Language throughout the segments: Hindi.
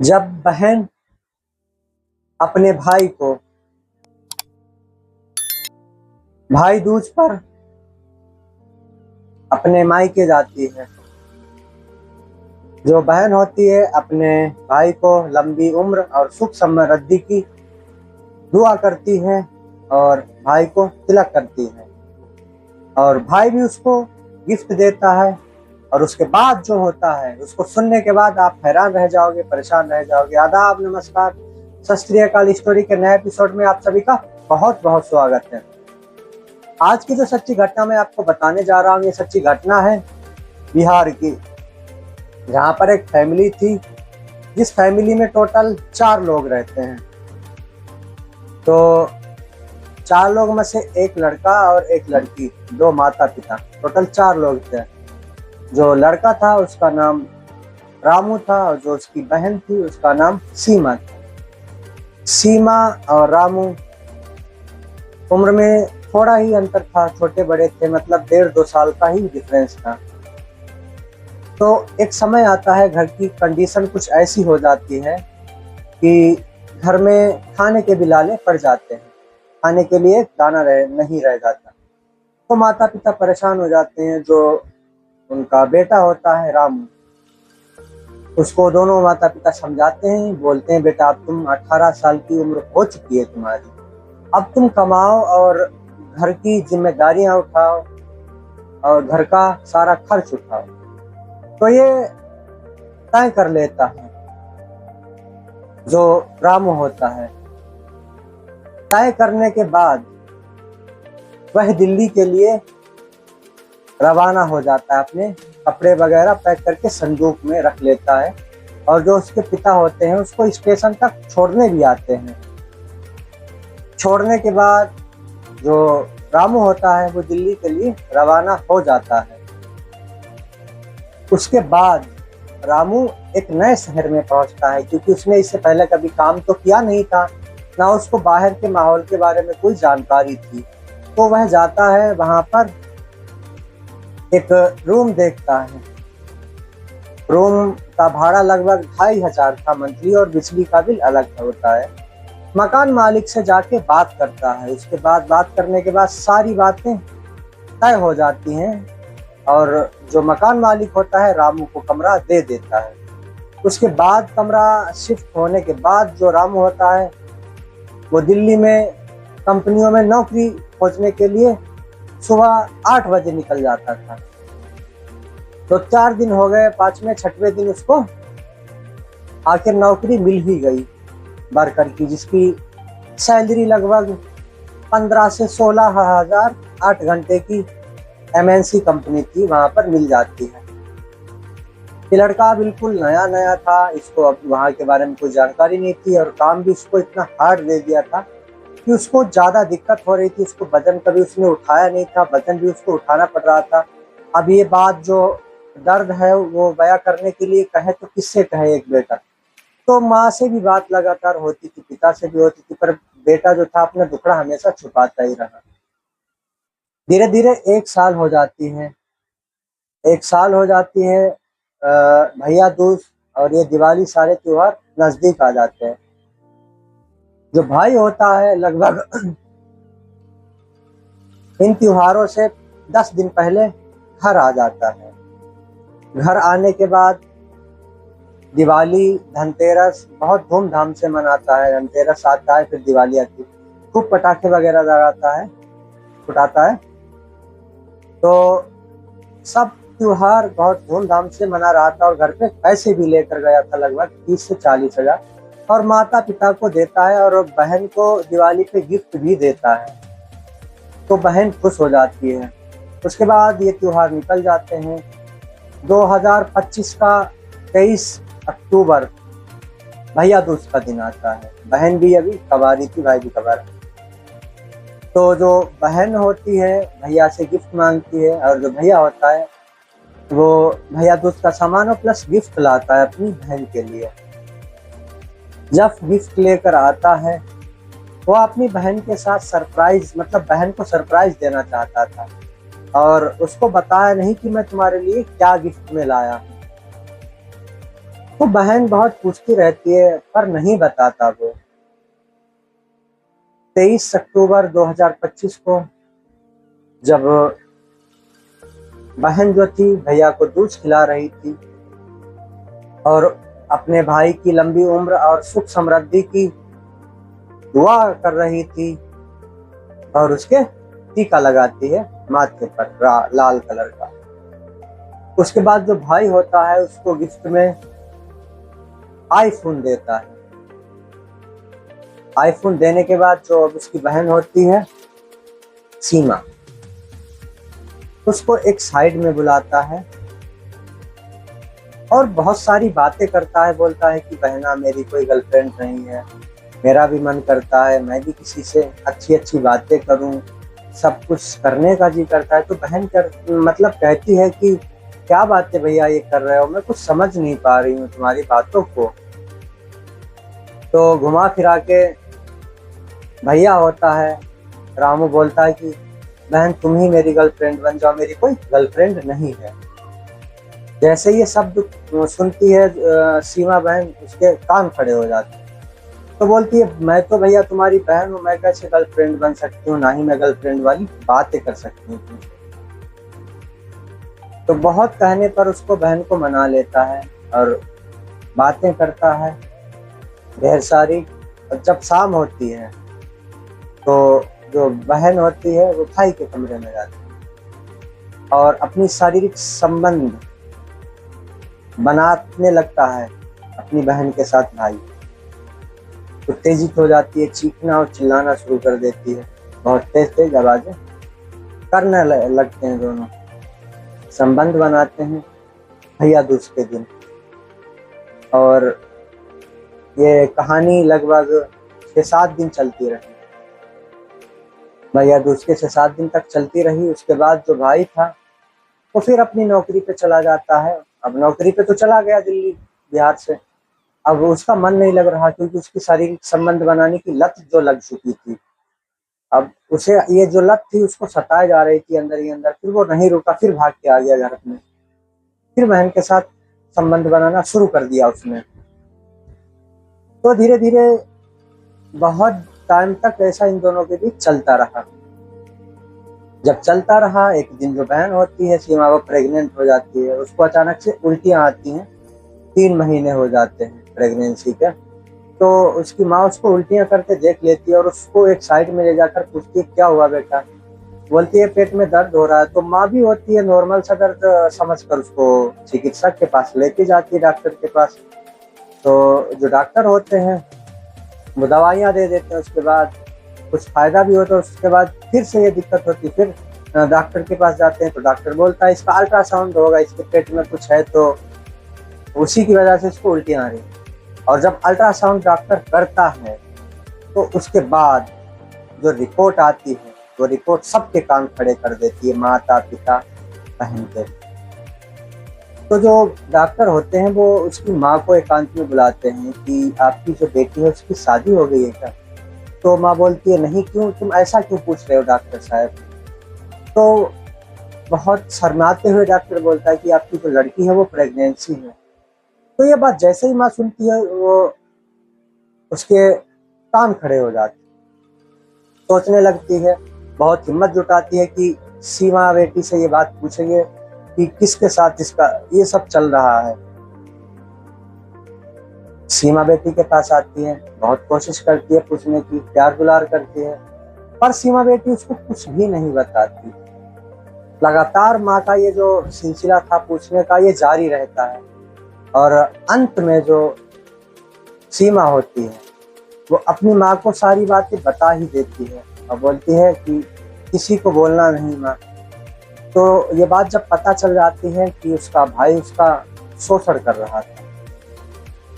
जब बहन अपने भाई को भाई दूज पर अपने मायके जाती है, जो बहन होती है अपने भाई को लंबी उम्र और सुख समृद्धि की दुआ करती है और भाई को तिलक करती है और भाई भी उसको गिफ्ट देता है। और उसके बाद जो होता है उसको सुनने के बाद आप हैरान रह जाओगे, परेशान रह जाओगे। आदाब, नमस्कार, सत श्री अकाल। स्टोरी के नए एपिसोड में आप सभी का बहुत बहुत स्वागत है। आज की जो सच्ची घटना मैं आपको बताने जा रहा हूँ, ये सच्ची घटना है बिहार की, जहाँ पर एक फैमिली थी, जिस फैमिली में टोटल 4 लोग रहते हैं। तो 4 लोग में से एक लड़का और एक लड़की, 2 माता पिता, टोटल 4 लोग थे। जो लड़का था उसका नाम रामू था और जो उसकी बहन थी उसका नाम सीमा था। सीमा और रामू उम्र में थोड़ा ही अंतर था, छोटे बड़े थे, मतलब 1.5-2 साल का ही डिफरेंस था। तो एक समय आता है, घर की कंडीशन कुछ ऐसी हो जाती है कि घर में खाने के बिलाले पड़ जाते हैं, खाने के लिए दाना नहीं रह जाता। तो माता पिता परेशान हो जाते हैं। जो उनका बेटा होता है रामू, उसको दोनों माता पिता समझाते हैं, बोलते हैं बेटा अब तुम 18 साल की उम्र हो चुकी है तुम्हारी, अब तुम कमाओ और घर की जिम्मेदारियां उठाओ और घर का सारा खर्च उठाओ। तो ये तय कर लेता है जो रामू होता है। तय करने के बाद वह दिल्ली के लिए रवाना हो जाता है, अपने कपड़े वगैरह पैक करके संदूक में रख लेता है। और जो उसके पिता होते हैं उसको स्टेशन तक छोड़ने भी आते हैं। छोड़ने के बाद जो रामू होता है वो दिल्ली के लिए रवाना हो जाता है। उसके बाद रामू एक नए शहर में पहुंचता है, क्योंकि उसने इससे पहले कभी काम तो किया नहीं था, ना उसको बाहर के माहौल के बारे में कोई जानकारी थी। तो वह जाता है, वहां पर एक रूम देखता है। रूम का भाड़ा लगभग 2500 था मंथली, और बिजली का बिल अलग होता है। मकान मालिक से जाके बात करता है। उसके बाद बात करने के बाद सारी बातें तय हो जाती हैं और जो मकान मालिक होता है रामू को कमरा दे देता है। उसके बाद कमरा शिफ्ट होने के बाद जो रामू होता है वो दिल्ली में कंपनियों में नौकरी खोजने के लिए सुबह 8 बजे निकल जाता था। तो 4 दिन हो गए, 5वें 6वें दिन उसको आखिर नौकरी मिल ही गई वर्कर की, जिसकी सैलरी लगभग 15 से 16 हजार 8 घंटे की MNC कंपनी थी, वहां पर मिल जाती है। ये लड़का बिल्कुल नया नया था, इसको अब वहां के बारे में कोई जानकारी नहीं थी और काम भी उसको इतना हार्ड दे दिया था कि उसको ज़्यादा दिक्कत हो रही थी। उसको वजन कभी उसने उठाया नहीं था, वजन भी उसको उठाना पड़ रहा था। अब ये बात जो दर्द है वो बयां करने के लिए कहे तो किससे कहे एक बेटा। तो माँ से भी बात लगातार होती थी, पिता से भी होती थी, पर बेटा जो था अपना दुखड़ा हमेशा छुपाता ही रहा। धीरे धीरे 1 साल हो जाती है। 1 साल हो जाती है, भैया दूज और ये दिवाली, सारे त्योहार नजदीक आ जाते हैं। जो भाई होता है लगभग इन त्योहारों से 10 दिन पहले घर आ जाता है। घर आने के बाद दिवाली, धनतेरस बहुत धूमधाम से मनाता है। धनतेरस आता है, फिर दिवाली आती है, खूब पटाखे वगैरह लगाता है, फुटाता है। तो सब त्योहार बहुत धूमधाम से मना रहा था और घर पे पैसे भी लेकर गया था, लगभग 30 से 40 हजार, और माता पिता को देता है और बहन को दिवाली पे गिफ्ट भी देता है। तो बहन खुश हो जाती है। उसके बाद ये त्योहार निकल जाते हैं। 2025 का 23 अक्टूबर भैया दूज का दिन आता है। बहन भी अभी कबारी थी, भाई भी कबारा। तो जो बहन होती है भैया से गिफ्ट मांगती है और जो भैया होता है वो भैया दूज का सामान और प्लस गिफ्ट लाता है अपनी बहन के लिए। जब गिफ्ट लेकर आता है वो अपनी बहन के साथ सरप्राइज, मतलब बहन को सरप्राइज देना चाहता था और उसको बताया नहीं कि मैं तुम्हारे लिए क्या गिफ्ट में लाया हूँ। उसको बहन बहुत पूछती रहती है पर नहीं बताता वो। 23 अक्टूबर 2025 को जब बहन जो थी भैया को दूध खिला रही थी और अपने भाई की लंबी उम्र और सुख समृद्धि की दुआ कर रही थी और उसके टीका लगाती है माथे पर लाल कलर का। उसके बाद जो भाई होता है उसको गिफ्ट में आईफोन देता है। आईफोन देने के बाद जो अब उसकी बहन होती है सीमा, उसको एक साइड में बुलाता है और बहुत सारी बातें करता है। बोलता है कि बहना मेरी कोई गर्लफ्रेंड नहीं है, मेरा भी मन करता है मैं भी किसी से अच्छी अच्छी बातें करूं, सब कुछ करने का जी करता है। तो बहन कहती है कि क्या बातें भैया ये कर रहे हो, मैं कुछ समझ नहीं पा रही हूँ तुम्हारी बातों को। तो घुमा फिरा के भैया होता है रामू बोलता है कि बहन तुम ही मेरी गर्लफ्रेंड बन जाओ, मेरी कोई गर्लफ्रेंड नहीं है। जैसे ये शब्द सुनती है सीमा बहन, उसके कान खड़े हो जाते हैं। तो बोलती है मैं तो भैया तुम्हारी बहन हूँ, मैं कैसे गर्लफ्रेंड बन सकती हूँ, ना ही मैं गर्लफ्रेंड वाली बातें कर सकती हूँ। तो बहुत कहने पर उसको बहन को मना लेता है और बातें करता है ढेर सारी। और जब शाम होती है तो जो बहन होती है वो भाई के कमरे में जाती है और अपनी शारीरिक संबंध बनाने लगता है अपनी बहन के साथ भाई। उत्तेजित हो जाती है, चीखना और चिल्लाना शुरू कर देती है, बहुत तेज तेज आवाजें करने लगते हैं दोनों। संबंध बनाते हैं भैया दूज के दिन और ये कहानी लगभग 6-7 दिन चलती रही। भैया दूज के 6-7 दिन तक चलती रही। उसके बाद जो भाई था वो फिर अपनी नौकरी पे चला जाता है। अब नौकरी पे तो चला गया दिल्ली बिहार से, अब उसका मन नहीं लग रहा क्योंकि उसकी शारीरिक संबंध बनाने की लत जो लग चुकी थी, अब उसे ये जो लत थी उसको सताए जा रही थी अंदर ही अंदर। फिर वो नहीं रुका, फिर भाग के आ गया घर में, फिर बहन के साथ संबंध बनाना शुरू कर दिया उसने। तो धीरे धीरे बहुत टाइम तक ऐसा इन दोनों के बीच चलता रहा। जब चलता रहा एक दिन जो बहन होती है सीमा वो प्रेग्नेंट हो जाती है। उसको अचानक से उल्टियां आती हैं, 3 महीने हो जाते हैं प्रेगनेंसी के। तो उसकी माँ उसको उल्टियां करते देख लेती है और उसको एक साइड में ले जाकर पूछती है क्या हुआ बेटा। बोलती है पेट में दर्द हो रहा है। तो माँ भी होती है नॉर्मल सा दर्द समझकर उसको चिकित्सक के पास लेके जाती है, डॉक्टर के पास। तो जो डॉक्टर होते हैं वो दवाइयाँ दे देते हैं। उसके बाद कुछ फायदा भी होता है, उसके बाद फिर से ये दिक्कत होती है। फिर डॉक्टर के पास जाते हैं तो डॉक्टर बोलता है इसका अल्ट्रासाउंड होगा, इसके पेट में कुछ है तो उसी की वजह से इसको उल्टियाँ आ रही। और जब अल्ट्रासाउंड डॉक्टर करता है तो उसके बाद जो रिपोर्ट आती है वो रिपोर्ट सबके कान खड़े कर देती है, माता पिता बहन के। तो जो डॉक्टर होते हैं वो उसकी माँ को एकांत में बुलाते हैं कि आपकी जो बेटी है उसकी शादी हो गई है क्या। तो माँ बोलती है नहीं, क्यों, तुम ऐसा क्यों पूछ रहे हो डॉक्टर साहब। तो बहुत शर्माते हुए डॉक्टर बोलता है कि आपकी जो लड़की है वो प्रेगनेंसी है। तो ये बात जैसे ही माँ सुनती है वो उसके कान खड़े हो जाते, सोचने लगती है, बहुत हिम्मत जुटाती है कि सीमा बेटी से ये बात पूछेंगे कि किसके साथ इसका ये सब चल रहा है। सीमा बेटी के पास आती है, बहुत कोशिश करती है पूछने की, प्यार दुलार करती है, पर सीमा बेटी उसको कुछ भी नहीं बताती। लगातार माँ का ये जो सिलसिला था पूछने का ये जारी रहता है और अंत में जो सीमा होती है वो अपनी माँ को सारी बातें बता ही देती है और बोलती है कि किसी को बोलना नहीं माँ। तो ये बात जब पता चल जाती है कि उसका भाई उसका शोषण कर रहा था,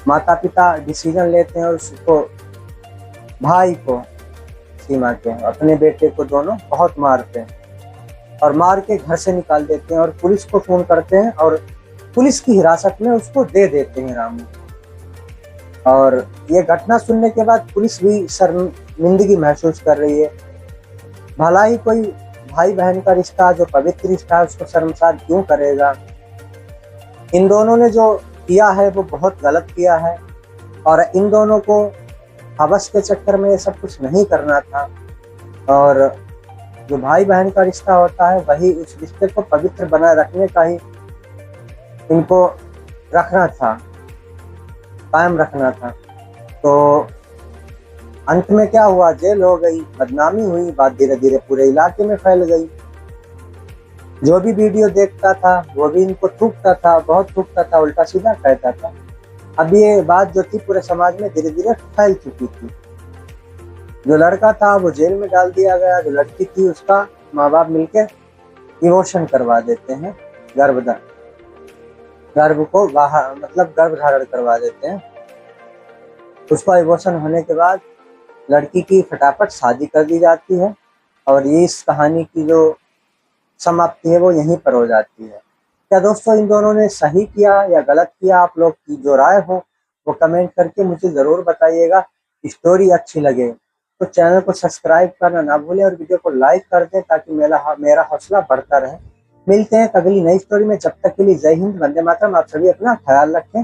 माता पिता डिसीजन लेते हैं और उसको, भाई को, सीमा के अपने बेटे को दोनों बहुत मारते हैं और मार के घर से निकाल देते हैं और पुलिस को फोन करते हैं और पुलिस की हिरासत में उसको दे देते हैं रामू। और ये घटना सुनने के बाद पुलिस भी शर्मिंदगी महसूस कर रही है। भला ही कोई भाई बहन का रिश्ता जो पवित्र रिश्ता है उसको शर्मसार क्यों करेगा। इन दोनों ने जो किया है वो बहुत गलत किया है, और इन दोनों को हवस के चक्कर में ये सब कुछ नहीं करना था। और जो भाई बहन का रिश्ता होता है वही उस रिश्ते को पवित्र बनाए रखने का ही इनको रखना था, कायम रखना था। तो अंत में क्या हुआ, जेल हो गई, बदनामी हुई, बात धीरे धीरे पूरे इलाके में फैल गई। जो भी वीडियो देखता था वो भी इनको थूकता था, बहुत थूकता था, उल्टा सीधा कहता था। अब ये बात जो थी पूरे समाज में धीरे धीरे फैल चुकी थी। जो लड़का था वो जेल में डाल दिया गया, जो लड़की थी उसका माँ बाप मिलकर इमोशन करवा देते हैं, गर्भ को बाहर मतलब गर्भ धारण करवा देते हैं। उसका इमोशन होने के बाद लड़की की फटाफट शादी कर दी जाती है, और ये इस कहानी की जो समाप्ति है वो यहीं पर हो जाती है। क्या दोस्तों इन दोनों ने सही किया या गलत किया? आप लोग की जो राय हो वो कमेंट करके मुझे ज़रूर बताइएगा। स्टोरी अच्छी लगे तो चैनल को सब्सक्राइब करना ना भूलें और वीडियो को लाइक कर दें ताकि मेरा हौसला बढ़ता रहे। मिलते हैं अगली नई स्टोरी में, जब तक के लिए जय हिंद, वंदे मातरम। आप सभी अपना ख्याल रखें।